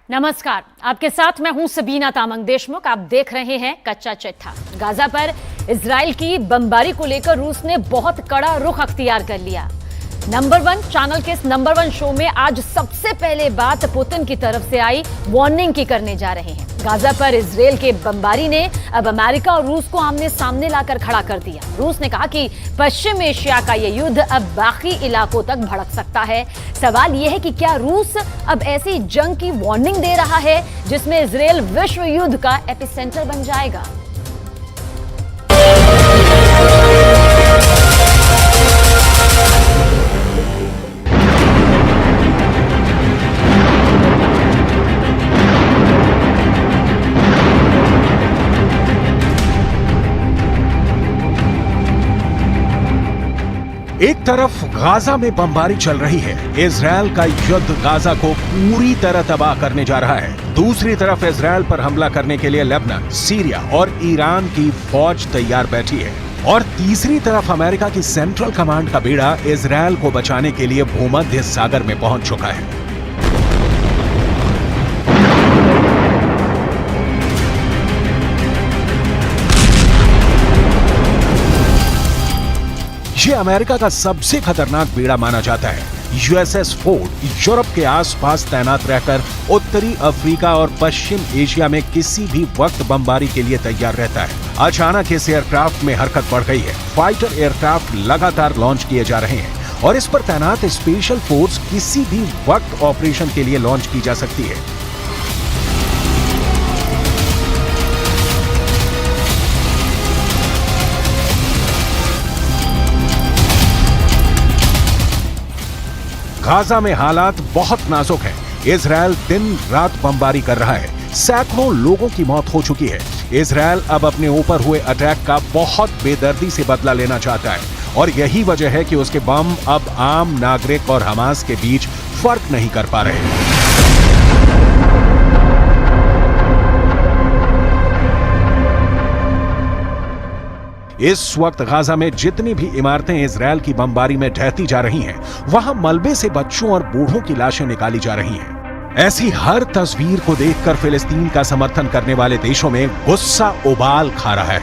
नमस्कार, आपके साथ मैं हूं सबीना तामंग देशमुख। आप देख रहे हैं कच्चा चिट्ठा। गाजा पर इजराइल की बमबारी को लेकर रूस ने बहुत कड़ा रुख अख्तियार कर लिया। नंबर 1 चैनल के इस नंबर 1 शो में आज सबसे पहले बात पुतिन की तरफ से आई वार्निंग की करने जा रहे हैं। गाजा पर इजराइल के बमबारी ने अब अमेरिका और रूस को आमने सामने लाकर खड़ा कर दिया। रूस ने कहा कि पश्चिम एशिया का यह युद्ध अब बाकी इलाकों तक भड़क सकता है। सवाल यह है कि क्या रूस अब ऐसी जंग की वार्निंग दे रहा है जिसमें इजराइल विश्व युद्ध का एपिसेंटर बन जाएगा? एक तरफ गाजा में बमबारी चल रही है, इजराइल का युद्ध गाजा को पूरी तरह तबाह करने जा रहा है। दूसरी तरफ इजराइल पर हमला करने के लिए लेबनान, सीरिया और ईरान की फौज तैयार बैठी है। और तीसरी तरफ अमेरिका की सेंट्रल कमांड का बेड़ा इजराइल को बचाने के लिए भूमध्य सागर में पहुंच चुका है। ये अमेरिका का सबसे खतरनाक बेड़ा माना जाता है। यूएसएस फोर्ड यूरोप के आसपास तैनात रहकर उत्तरी अफ्रीका और पश्चिम एशिया में किसी भी वक्त बमबारी के लिए तैयार रहता है। अचानक इस एयरक्राफ्ट में हरकत बढ़ गई है। फाइटर एयरक्राफ्ट लगातार लॉन्च किए जा रहे हैं और इस पर तैनात स्पेशल फोर्स किसी भी वक्त ऑपरेशन के लिए लॉन्च की जा सकती है। गाजा में हालात बहुत नाजुक हैं। इजराइल दिन रात बमबारी कर रहा है। सैकड़ों लोगों की मौत हो चुकी है। इजराइल अब अपने ऊपर हुए अटैक का बहुत बेदर्दी से बदला लेना चाहता है और यही वजह है कि उसके बम अब आम नागरिक और हमास के बीच फर्क नहीं कर पा रहे। इस वक्त गाजा में जितनी भी इमारतें इजराइल की बमबारी में ढहती जा रही हैं, वहां मलबे से बच्चों और बूढ़ों की लाशें निकाली जा रही हैं। ऐसी हर तस्वीर को देखकर फिलिस्तीन का समर्थन करने वाले देशों में गुस्सा उबाल खा रहा है।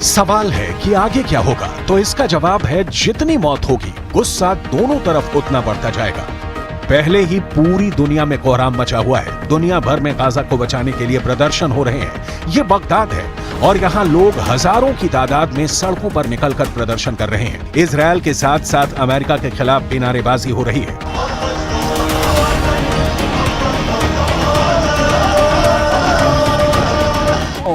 सवाल है कि आगे क्या होगा, तो इसका जवाब है जितनी मौत होगी गुस्सा दोनों तरफ उतना बढ़ता जाएगा। पहले ही पूरी दुनिया में कोहराम मचा हुआ है। दुनिया भर में गाजा को बचाने के लिए प्रदर्शन हो रहे हैं। ये बगदाद है और यहाँ लोग हजारों की तादाद में सड़कों पर निकलकर प्रदर्शन कर रहे हैं। इजराइल के साथ साथ अमेरिका के खिलाफ भी नारेबाजी हो रही है।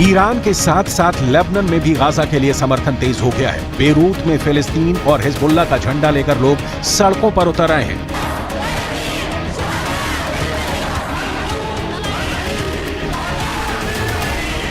ईरान के साथ साथ लेबनान में भी गाजा के लिए समर्थन तेज हो गया है। बेरूत में फिलिस्तीन और हिजबुल्लाह का झंडा लेकर लोग सड़कों पर उतर आए हैं।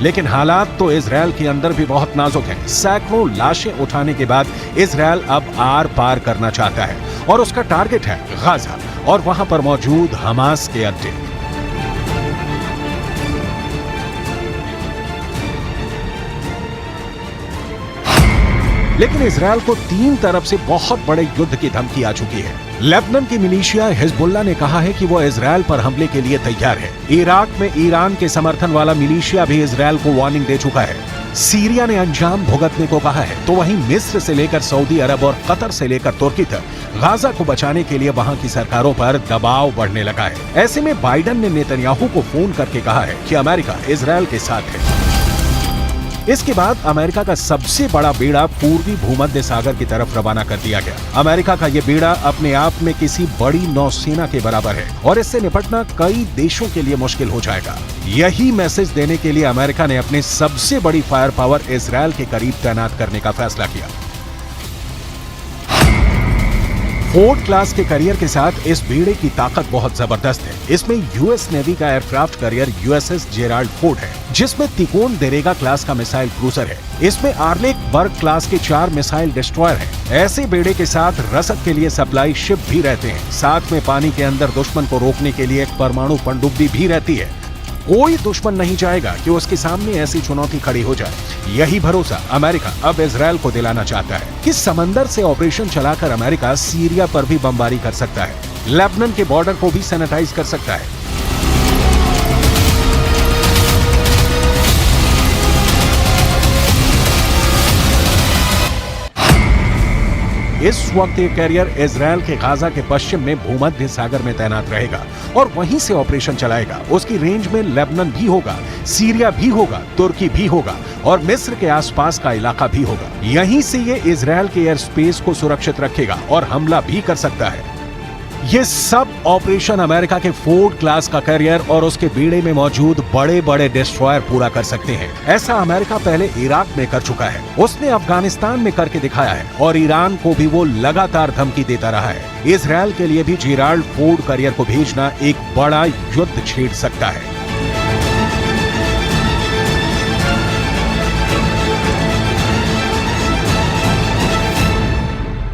लेकिन हालात तो इजराइल के अंदर भी बहुत नाजुक हैं। सैकड़ों लाशें उठाने के बाद इजराइल अब आर पार करना चाहता है और उसका टारगेट है गाजा और वहां पर मौजूद हमास के अड्डे। लेकिन इजराइल को तीन तरफ से बहुत बड़े युद्ध की धमकी आ चुकी है। लेबनान की मिलिशिया हिजबुल्लाह ने कहा है कि वो इजराइल पर हमले के लिए तैयार है। इराक में ईरान के समर्थन वाला मिलिशिया भी इजराइल को वार्निंग दे चुका है। सीरिया ने अंजाम भुगतने को कहा है, तो वहीं मिस्र से लेकर सऊदी अरब और कतर से लेकर तुर्की तक गाजा को बचाने के लिए वहां की सरकारों पर दबाव बढ़ने लगा है। ऐसे में बाइडेन ने नेतन्याहू को फोन करके कहा है कि अमेरिका इजरायल के साथ है। इसके बाद अमेरिका का सबसे बड़ा बेड़ा पूर्वी भूमध्य सागर की तरफ रवाना कर दिया गया। अमेरिका का यह बेड़ा अपने आप में किसी बड़ी नौसेना के बराबर है और इससे निपटना कई देशों के लिए मुश्किल हो जाएगा। यही मैसेज देने के लिए अमेरिका ने अपने सबसे बड़ी फायर पावर इजरायल के करीब तैनात करने का फैसला किया। फोर्ड क्लास के करियर के साथ इस बेड़े की ताकत बहुत जबरदस्त है। इसमें यूएस नेवी का aircraft carrier USS Gerald Ford है, जिसमें तिकोन देरेगा क्लास का मिसाइल क्रूजर है। इसमें आर्लेक बर्ग क्लास के 4 मिसाइल डिस्ट्रॉयर हैं। ऐसे बेड़े के साथ रसद के लिए सप्लाई शिप भी रहते हैं। साथ में पानी के अंदर दुश्मन को रोकने के लिए एक परमाणु पनडुब्बी भी रहती है। कोई दुश्मन नहीं चाहेगा कि उसके सामने ऐसी चुनौती खड़ी हो जाए। यही भरोसा अमेरिका अब इजरायल को दिलाना चाहता है कि समंदर से ऑपरेशन चलाकर अमेरिका सीरिया पर भी बमबारी कर सकता है, लेबनान के बॉर्डर को भी सैनिटाइज कर सकता है। इस वक्त ये कैरियर इजरायल के गाजा के पश्चिम में भूमध्य सागर में तैनात रहेगा और वहीं से ऑपरेशन चलाएगा। उसकी रेंज में लेबनान भी होगा, सीरिया भी होगा, तुर्की भी होगा और मिस्र के आसपास का इलाका भी होगा। यहीं से ये इजरायल के एयर स्पेस को सुरक्षित रखेगा और हमला भी कर सकता है। ये सब ऑपरेशन अमेरिका के फोर्ड क्लास का कैरियर और उसके बेड़े में मौजूद बड़े बड़े डिस्ट्रॉयर पूरा कर सकते हैं। ऐसा अमेरिका पहले इराक में कर चुका है, उसने अफगानिस्तान में करके दिखाया है और ईरान को भी वो लगातार धमकी देता रहा है। इजरायल के लिए भी जेराल्ड फोर्ड कैरियर को भेजना एक बड़ा युद्ध छेड़ सकता है।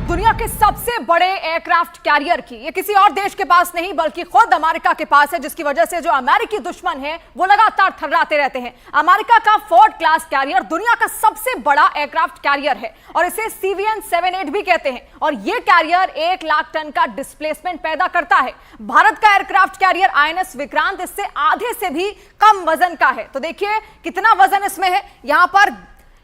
दुनिया के सबसे बड़े एयरक्राफ्ट कैरियर की ये किसी और देश के पास नहीं बल्कि खुद अमेरिका के पास है, जिसकी वजह से जो अमेरिकी दुश्मन है वो लगातार थर्राते रहते हैं। अमेरिका का फोर्ड क्लास कैरियर दुनिया का सबसे बड़ा एयरक्राफ्ट कैरियर है और इसे CVN-78 भी कहते हैं और ये कैरियर 1 लाख टन का डिस्प्लेसमेंट पैदा करता है। भारत का एयरक्राफ्ट कैरियर INS विक्रांत इससे आधे से भी कम वजन का है। तो देखिए कितना वजन इसमें है। यहां पर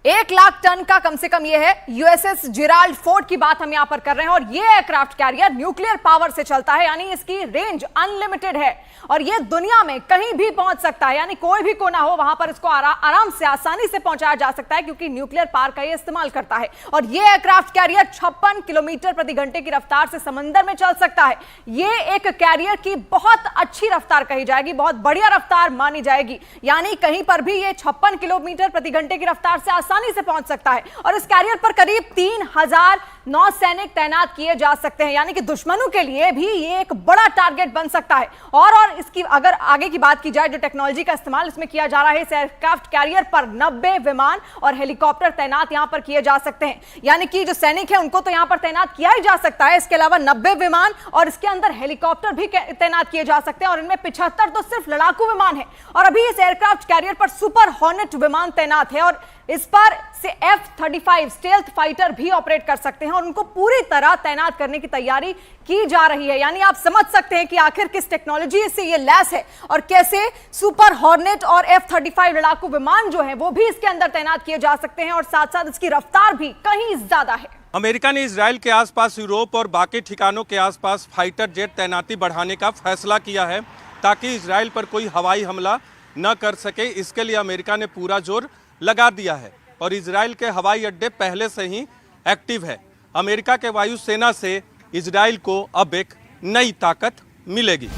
1 लाख टन का कम से कम यह है। यूएसएस जेराल्ड फोर्ड की बात हम यहां पर कर रहे हैं और यह एयरक्राफ्ट कैरियर न्यूक्लियर पावर से चलता है, यानी इसकी रेंज अनलिमिटेड है और यह दुनिया में कहीं भी पहुंच सकता है, यानी कोई भी कोना हो वहां पर इसको आराम से आसानी से पहुंचाया जा सकता है क्योंकि न्यूक्लियर पावर का यह इस्तेमाल करता है। और यह एयरक्राफ्ट कैरियर 56 किलोमीटर प्रति घंटे की रफ्तार से समंदर में चल सकता है। यह एक कैरियर की बहुत अच्छी रफ्तार कही जाएगी, बहुत बढ़िया रफ्तार मानी जाएगी, यानी कहीं पर भी यह 56 किलोमीटर प्रति घंटे की रफ्तार से आसानी से पहुंच सकता है। और इस कैरियर पर करीब 3000 नौसैनिक तैनात किए जा सकते हैं, यानी कि दुश्मनों के लिए भी ये एक बड़ा टारगेट बन सकता है। और इसकी अगर आगे की बात की जाए, जो टेक्नोलॉजी का इस्तेमाल इसमें किया जा रहा है, इस एयरक्राफ्ट कैरियर पर 90 विमान और हेलीकॉप्टर तैनात यहां पर किए जा सकते हैं, यानी कि जो सैनिक है उनको तो यहां पर तैनात किया ही जा सकता है। इसके अलावा 90 विमान और इसके अंदर हेलीकॉप्टर भी तैनात किए जा सकते हैं और इनमें 75 तो सिर्फ लड़ाकू विमान है। और अभी इस एयरक्राफ्ट कैरियर पर सुपर हॉर्नेट विमान तैनात है और इस पर से F-35 स्टेल्थ फाइटर भी ऑपरेट कर सकते हैं और उनको पूरी तरह तैनात करने की तैयारी की जा रही है। यानी आप समझ सकते हैं कि आखिर किस टेक्नोलॉजी से ये लैस है और कैसे सुपर हॉर्नेट और F-35 लड़ाकू विमान जो है वो भी इसके अंदर तैनात किए जा सकते हैं और साथ साथ इसकी रफ्तार भी कहीं ज्यादा है। अमेरिका ने इजराइल के आसपास, यूरोप और बाकी ठिकानों के आसपास फाइटर जेट तैनाती बढ़ाने का फैसला किया है ताकि इजराइल पर कोई हवाई हमला न कर सके। इसके लिए अमेरिका ने पूरा जोर लगा दिया है और इजराइल के हवाई अड्डे पहले से ही एक्टिव है। अमेरिका के वायुसेना से इजराइल को अब एक नई ताकत मिलेगी।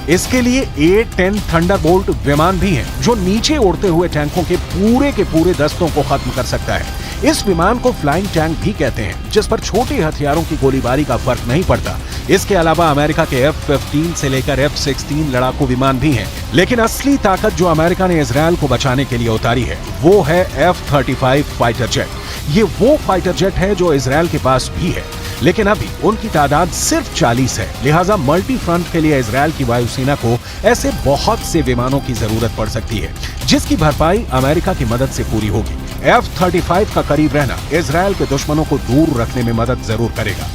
इसके लिए A-10 थंडरबोल्ट विमान भी हैं, जो नीचे उड़ते हुए टैंकों के पूरे दस्तों को खत्म कर सकता है। इस विमान को फ्लाइंग टैंक भी कहते हैं, जिस पर छोटे हथियारों की गोलीबारी का फर्क नहीं पड़ता। इसके अलावा अमेरिका के F-15 से लेकर F-16 लड़ाकू विमान भी हैं, लेकिन असली ताकत जो अमेरिका ने इजरायल को बचाने के लिए उतारी है वो है F-35 फाइटर जेट। ये वो फाइटर जेट है जो इजरायल के पास भी है, लेकिन अभी उनकी तादाद सिर्फ 40 है। लिहाजा मल्टी फ्रंट के लिए इजरायल की वायुसेना को ऐसे बहुत से विमानों की जरूरत पड़ सकती है, जिसकी भरपाई अमेरिका की मदद से पूरी होगी। F-35 का करीब रहना इजरायल के दुश्मनों को दूर रखने में मदद जरूर करेगा।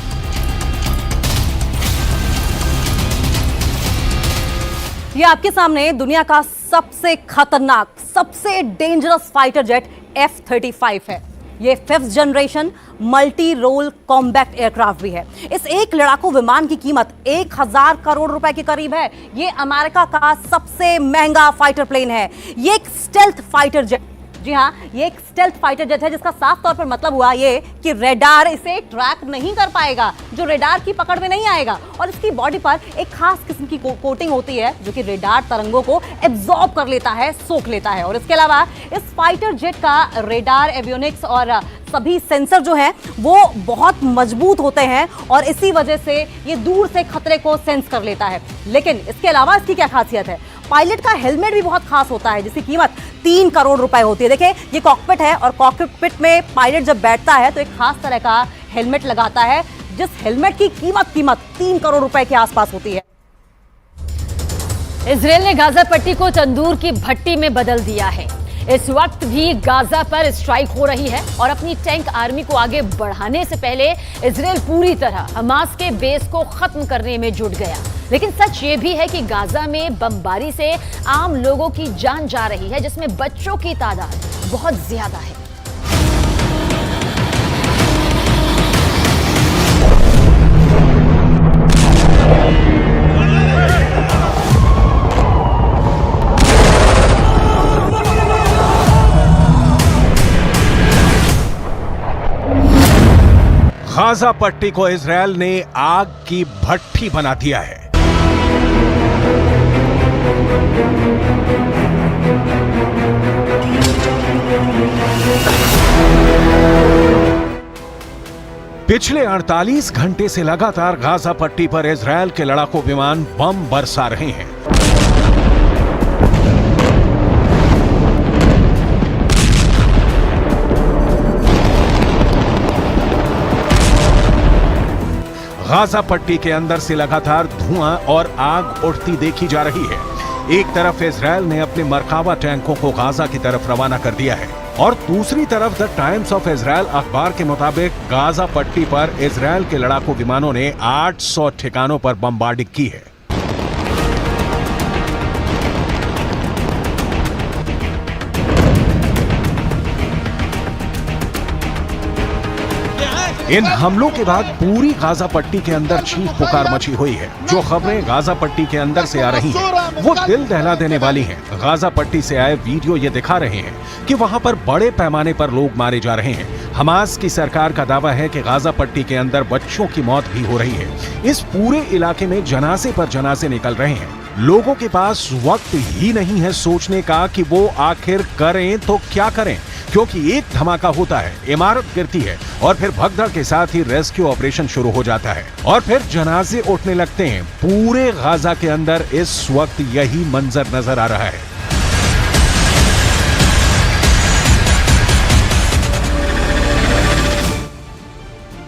ये आपके सामने दुनिया का सबसे खतरनाक, सबसे डेंजरस फाइटर जेट F-35 है। ये 5th generation multi role combat aircraft भी है। इस एक लड़ाकू विमान की कीमत 1000 करोड़ रुपए के करीब है। ये अमेरिका का सबसे महंगा फाइटर प्लेन है। ये एक स्टेल्थ फाइटर जेट, जी हाँ, ये एक स्टेल्थ फाइटर जेट है, जिसका साफ तौर पर मतलब हुआ ये कि रेडार इसे ट्रैक नहीं कर पाएगा, जो रेडार की पकड़ में नहीं आएगा। और इसकी बॉडी पर एक खास किस्म की कोटिंग होती है जो कि रेडार तरंगों को एब्जॉर्ब कर लेता है, सोख लेता है। और इसके अलावा इस फाइटर जेट का रेडार, एवियोनिक्स और सभी सेंसर जो हैं वो बहुत मजबूत होते हैं और इसी वजह से ये दूर से खतरे को सेंस कर लेता है। लेकिन इसके अलावा इसकी क्या खासियत है? पायलट का हेलमेट भी बहुत खास होता है, जिसकी कीमत 3 करोड़ रुपए होती है। देखिए, ये कॉकपिट है और कॉकपिट में पायलट जब बैठता है तो एक खास तरह का हेलमेट लगाता है, जिस हेलमेट की कीमत 3 करोड़ रुपए के आसपास होती है। इजराइल ने गाजा पट्टी को तंदूर की भट्टी में बदल दिया है। इस वक्त भी गाजा पर स्ट्राइक हो रही है और अपनी टैंक आर्मी को आगे बढ़ाने से पहले इजराइल पूरी तरह हमास के बेस को खत्म करने में जुट गया। लेकिन सच ये भी है कि गाजा में बमबारी से आम लोगों की जान जा रही है, जिसमें बच्चों की तादाद बहुत ज्यादा है। गाजा पट्टी को इजराइल ने आग की भट्टी बना दिया है। पिछले 48 घंटे से लगातार गाजा पट्टी पर इजराइल के लड़ाकू विमान बम बरसा रहे हैं। गाजा पट्टी के अंदर से लगातार धुआं और आग उठती देखी जा रही है। एक तरफ इजराइल ने अपने मरकावा टैंकों को गाजा की तरफ रवाना कर दिया है और दूसरी तरफ द टाइम्स ऑफ इजराइल अखबार के मुताबिक गाजा पट्टी पर इजराइल के लड़ाकू विमानों ने 800 ठिकानों पर बमबार्डिंग की है। इन हमलों के बाद पूरी गाजा पट्टी के अंदर चीख पुकार मची हुई है। जो खबरें गाजा पट्टी के अंदर से आ रही हैं, वो दिल दहला देने वाली हैं। गाजा पट्टी से आए वीडियो ये दिखा रहे हैं कि वहां पर बड़े पैमाने पर लोग मारे जा रहे हैं। हमास की सरकार का दावा है कि गाजा पट्टी के अंदर बच्चों की मौत भी हो रही है। इस पूरे इलाके में जनाजे पर जनाजे निकल रहे हैं। लोगों के पास वक्त ही नहीं है सोचने का कि वो आखिर करें तो क्या करें, क्योंकि एक धमाका होता है, इमारत गिरती है और फिर भगदड़ के साथ ही रेस्क्यू ऑपरेशन शुरू हो जाता है और फिर जनाजे उठने लगते हैं। पूरे गाजा के अंदर इस वक्त यही मंजर नजर आ रहा है।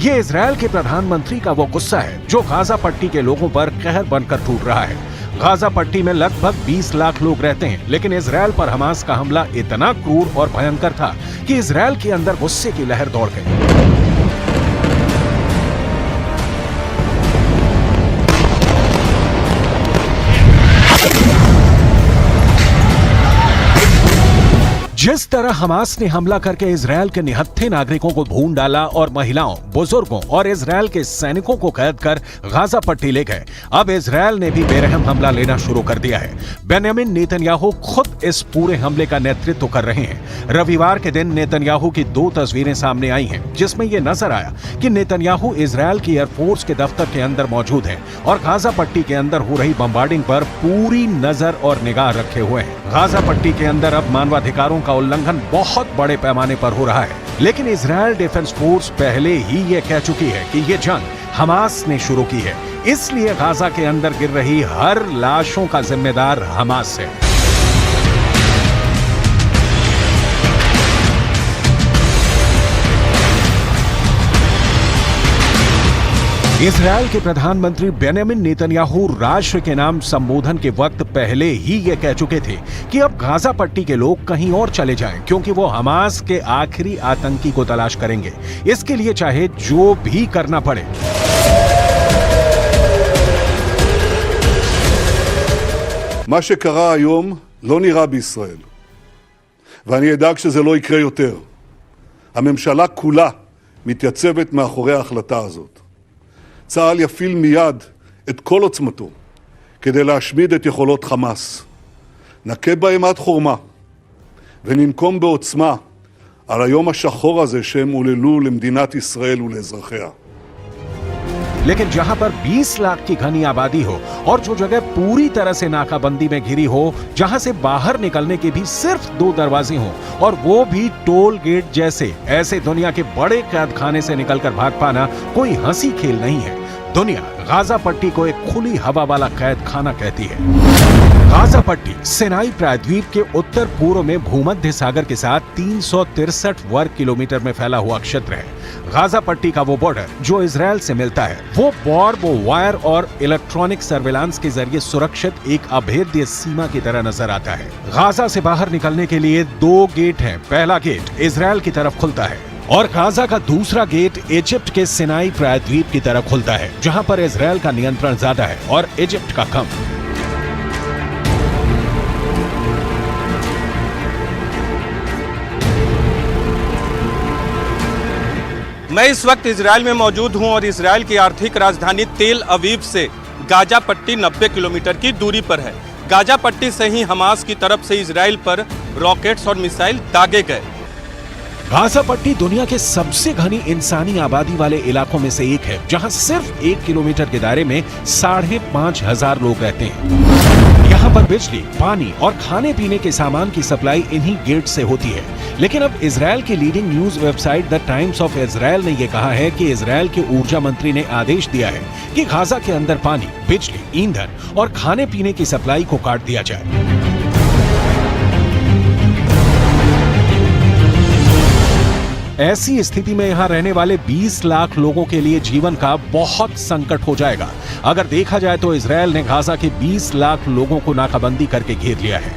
ये इजराइल के प्रधानमंत्री का वो गुस्सा है जो गाजा पट्टी के लोगों पर कहर बनकर टूट रहा है। गाजा पट्टी में लगभग 20 लाख लोग रहते हैं, लेकिन इजराइल पर हमास का हमला इतना क्रूर और भयंकर था कि इजराइल के अंदर गुस्से की लहर दौड़ गई। जिस तरह हमास ने हमला करके इजराइल के निहत्थे नागरिकों को भून डाला और महिलाओं, बुजुर्गों और इजराइल के सैनिकों को कैद कर गाजा पट्टी ले गए, अब इजराइल ने भी बेरहम हमला लेना शुरू कर दिया है। बेंयामिन नेतन्याहू खुद इस पूरे हमले का नेतृत्व कर रहे हैं। रविवार के दिन नेतन्याहू की 2 तस्वीरें सामने आई हैं, जिसमें यह नजर आया कि नेतन्याहू इजराइल की एयरफोर्स के दफ्तर के अंदर मौजूद हैं और गाजा पट्टी के अंदर हो रही बमबार्डिंग पर पूरी नजर और निगाह रखे हुए हैं। गाजा पट्टी के अंदर अब मानवाधिकारों का उल्लंघन बहुत बड़े पैमाने पर हो रहा है, लेकिन इजराइल डिफेंस फोर्स पहले ही ये कह चुकी है कि ये जंग हमास ने शुरू की है, इसलिए गाजा के अंदर गिर रही हर लाशों का जिम्मेदार हमास है। इजरायल के प्रधानमंत्री बेंजामिन नेतन्याहू राष्ट्र के नाम संबोधन के वक्त पहले ही ये कह चुके थे कि अब गाजा पट्टी के लोग कहीं और चले जाएं, क्योंकि वो हमास के आखिरी आतंकी को तलाश करेंगे, इसके लिए चाहे जो भी करना पड़े। מה שקרה היום לא נראה בישראל, ואני אדאג שזה לא יקרה יותר. הממשלה כולה מתייצבת מאחורי ההחלטה הזאת. צה"ל יפעיל מיד את כל עוצמתו כדי להשמיד את יכולות חמאס. נכה בהם עד חורמה וננקום בעוצמה על היום השחור הזה שהם עוללו למדינת ישראל ולאזרחיה. लेकिन जहां पर 20 लाख की घनी आबादी हो और जो जगह पूरी तरह से नाकाबंदी में घिरी हो, जहां से बाहर निकलने के भी सिर्फ 2 दरवाजे हों और वो भी टोल गेट जैसे, ऐसे दुनिया के बड़े कैद खाने से निकलकर भाग पाना कोई हंसी खेल नहीं है। दुनिया गाजा पट्टी को एक खुली हवा वाला कैद खाना कहती है। गाजा पट्टी सिनाई प्रायद्वीप के उत्तर पूर्व में भूमध्य सागर के साथ 363 वर्ग किलोमीटर में फैला हुआ क्षेत्र है। गाजा पट्टी का वो बॉर्डर जो इजरायल से मिलता है, वो बार्ब वायर और इलेक्ट्रॉनिक सर्विलांस के जरिए सुरक्षित एक अभेद्य सीमा की तरह नजर आता है। गाजा से बाहर निकलने के लिए 2 गेट हैं। पहला गेट इजरायल की तरफ खुलता है और गाजा का दूसरा गेट इजिप्ट के सिनाई प्रायद्वीप की तरफ खुलता है, जहां पर इजरायल का नियंत्रण ज्यादा है और इजिप्ट का कम। मैं इस वक्त इजरायल में मौजूद हूं और इजरायल की आर्थिक राजधानी तेल अवीव से गाजा पट्टी 90 किलोमीटर की दूरी पर है। गाजा पट्टी से ही हमास की तरफ से इजरायल पर रॉकेट्स और मिसाइल दागे गए। गाजा पट्टी दुनिया के सबसे घनी इंसानी आबादी वाले इलाकों में से एक है, जहां सिर्फ 1 किलोमीटर के दायरे में 5,500 लोग रहते हैं। यहाँ पर बिजली, पानी और खाने पीने के सामान की सप्लाई इन्हीं गेट से होती है। लेकिन अब इजरायल की leading news website the times of Israel ने यह कहा है कि इजरायल के ऊर्जा मंत्री ने आदेश दिया है कि गाजा के अंदर पानी, बिजली, ईंधन और खाने पीने की सप्लाई को काट दिया जाए। ऐसी स्थिति में यहां रहने वाले 20 लाख लोगों के लिए जीवन का बहुत संकट हो जाएगा। अगर देखा जाए तो इजरायल ने गाजा के 20 लाख लोगों को नाकाबंदी करके घेर लिया है।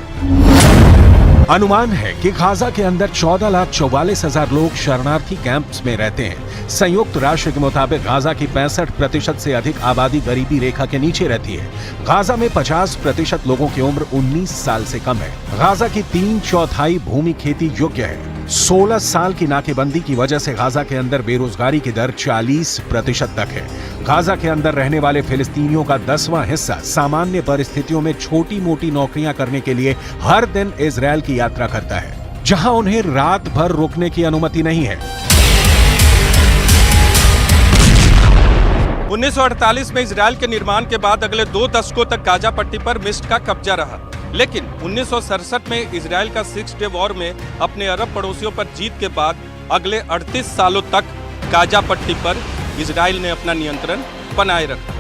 अनुमान है कि गाजा के अंदर 14,44,000 लोग शरणार्थी कैंप्स में रहते हैं। संयुक्त राष्ट्र के मुताबिक गाजा की 65% से अधिक आबादी गरीबी रेखा के नीचे रहती है। गाजा में 50% लोगों की उम्र 19 साल से कम है। गाजा की 3/4 भूमि खेती योग्य है। 16 साल की नाकेबंदी की वजह से गाजा के अंदर बेरोजगारी की दर 40% तक है। गाजा के अंदर रहने वाले फिलिस्तीनियों का 10वां हिस्सा सामान्य परिस्थितियों में छोटी मोटी नौकरियां करने के लिए हर दिन इजरायल की यात्रा करता है, जहां उन्हें रात भर रुकने की अनुमति नहीं है। 1948 में इजरायल के निर्माण के बाद अगले 2 दशकों तक गाजा पट्टी पर मिस्र का कब्जा रहा, लेकिन 1967 में इजरायल का 6 डे वॉर में अपने अरब पड़ोसियों पर जीत के बाद अगले 38 सालों तक गाजा पट्टी पर इजरायल ने अपना नियंत्रण बनाए रखा।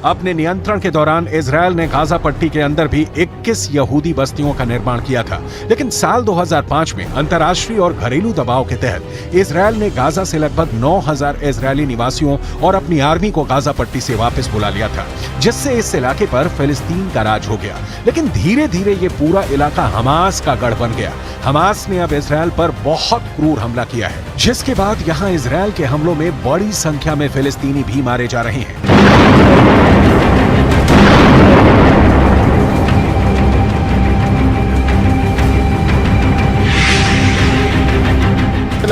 अपने नियंत्रण के दौरान इजरायल ने गाजा पट्टी के अंदर भी 21 यहूदी बस्तियों का निर्माण किया था, लेकिन साल 2005 में अंतर्राष्ट्रीय और घरेलू दबाव के तहत इजरायल ने गाजा से लगभग 9,000 इजरायली निवासियों और अपनी आर्मी को गाजा पट्टी से वापस बुला लिया था, जिससे इस इलाके पर फिलिस्तीन का राज हो गया। लेकिन धीरे धीरे ये पूरा इलाका हमास का गढ़ बन गया। हमास ने अब इजरायल पर बहुत क्रूर हमला किया है, जिसके बाद यहाँ इजरायल के हमलों में बड़ी संख्या में फिलिस्तीनी भी मारे जा रहे हैं।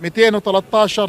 213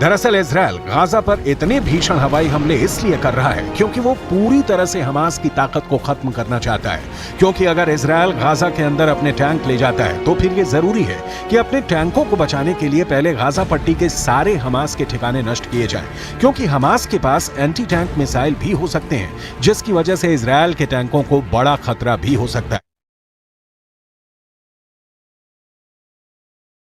दरअसल इजराइल गाजा पर इतने भीषण हवाई हमले इसलिए कर रहा है क्योंकि वो पूरी तरह से हमास की ताकत को खत्म करना चाहता है। क्योंकि अगर इजराइल गाजा के अंदर अपने टैंक ले जाता है तो फिर ये जरूरी है कि अपने टैंकों को बचाने के लिए पहले गाजा पट्टी के सारे हमास के ठिकाने नष्ट किए जाएं, क्योंकि हमास के पास एंटी टैंक मिसाइल भी हो सकते हैं, जिसकी वजह से इजराइल के टैंकों को बड़ा खतरा भी हो सकता है।